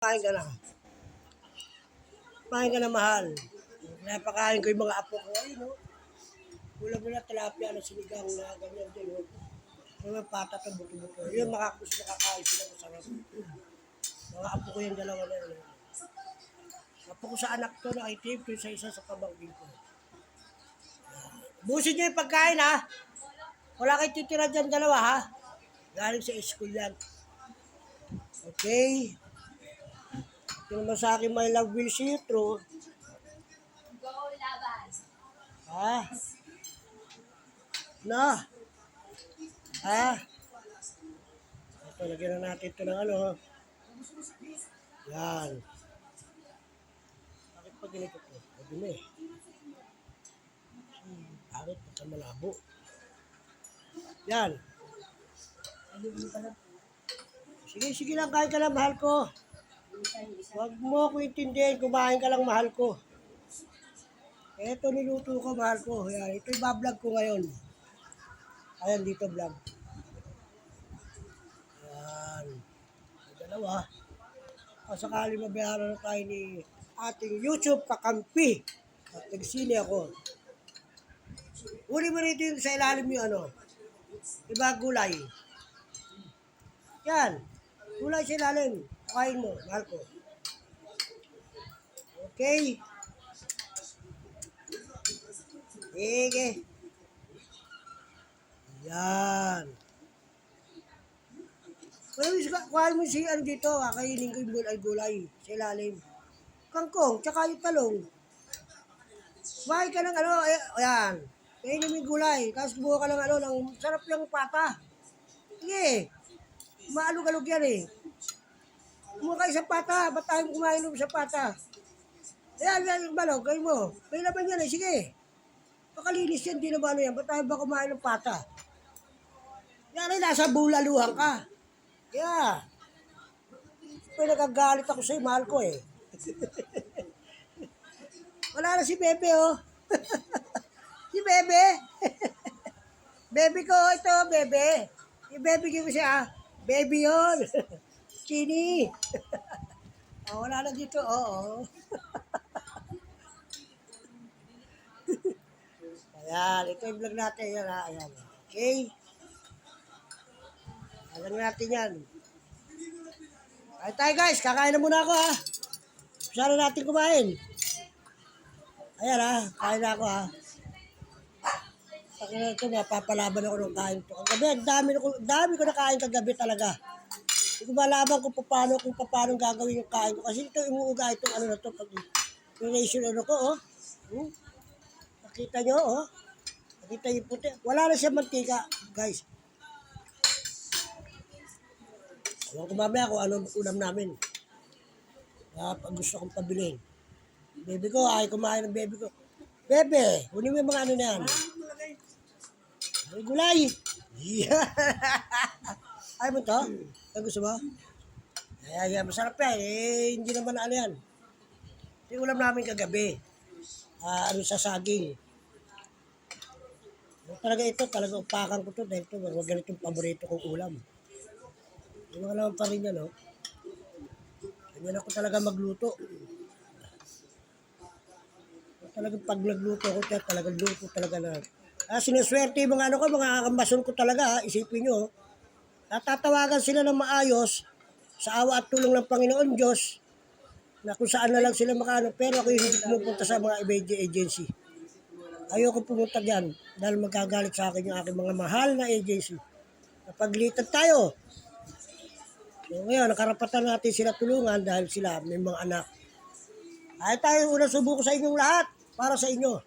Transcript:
Kain ka na. Kain ka na, mahal. Napakain ko yung mga apo ko. Ayun, no? Ulam na tilapia na sinigang na ganyan din. No? Mga pata to buto-buto. Yun, makakain sila masarap. Mga apo ko yung dalawa na yun. Apo ko sa anak to, nakitip to sa isa sa pamangkin ko. Busin nyo yung pagkain, ha? Wala kayo titira dyan dalawa, ha? Galing sa school yan. Okay? Ito naman sa akin, my love will see you through. Go, laban! Ha? Na? Ha? Ito, lagyan na natin ito ng ano. Yan. Bakit pa ganito po? Madumi. Bakit? Baka malabo. Yan. Sige lang, kain ka lang, mahal ko. Huwag mo ko intindihin, kumain ka lang, mahal ko. Ito niluto ko, mahal ko. Yan, ito yung bablog ko ngayon. Ayan, dito vlog. Yan. Yung dalawa. Sakali mabayaran na tayo ni ating YouTube kakampi. At nagsini ako. Uli mo rito yung sa ilalim yung ano. Diba gulay? Yan. Gulay sa ilalim. Kain mo, mahal ko. Okay? Sige. Yan. Kuhaan mo si ano dito, kainin ko yung gulay sa ilalim. Kangkong, tsaka yung talong. Kumain ka ng ano, ayan. Kainin mo yung gulay, tapos buha ka ng ano, ng sarap yung pata. Sige. Maalog-alog yan eh. Kumuha kayo sa pata, ba't tayo kumain sa pata? Ayan, yung balog, kayo mo. May laban yan eh, sige. Pakalinis yan, di na ba ano yan, ba't tayo ba kumain ng pata? Yan ay nasa bulaluhan ka. Yeah. Pero nagagalit ako sa'yo, mahal ko eh. Wala na si Bebe oh. Si Bebe. Bebe ko, ito, Bebe. Yung Bebe ko siya, Baby yun. Chini. Oh, wala na dito, oo. Ayan, ito yung vlog natin yan ha. Ayan. Okay. Alam natin yan. Ay tayo guys, kakain na muna ako ha. Sana natin kumain. Ayan ha, kain na ako ha. Pag ito, mapapalaban ako ng kain ito. Kagabi, dami ko nakain kagabi talaga. Hindi ko malaman kung paano gagawin yung kain ko. Kasi ito, imuuga itong ano na ito. Pag relation ano ko, oh. Nakita nyo, oh. Nakita yung puti. Wala na siya mantika, guys. Alam ko mamaya kung anong ulam namin. Pag gusto kong pabilihin. Baby ko, ay kumain ng baby ko. Bebe, kunin mo yung mga ano na yan. Ay, gulay. Yeah. Ay mo to? Ay, gusto mo? Ay, masarap yan. Eh, hindi naman ano yan. Yung ulam namin kagabi. Ano sa saging. Talaga ito, talaga upakan ko to. Dahil ito, ganitong paborito kong ulam. Yung mga naman pa rin yan, no? Ganyan ako talaga magluto. Talagang pag nagluto ko, talagang luto talaga na. Sinuswerte yung mga ano ko, mga kambason ko talaga, isipin nyo. Natatawagan sila ng maayos sa awa at tulong ng Panginoon Diyos na kung saan na lang sila makaano. Pero ako hindi pumupunta sa mga agency. Ayoko pumunta dyan dahil magagalit sa akin yung aking mga mahal na agency. Napaglitan tayo. So ngayon, nakarapatan natin sila tulungan dahil sila may mga anak. Ay tayo unang subuko sa inyong lahat para sa inyo.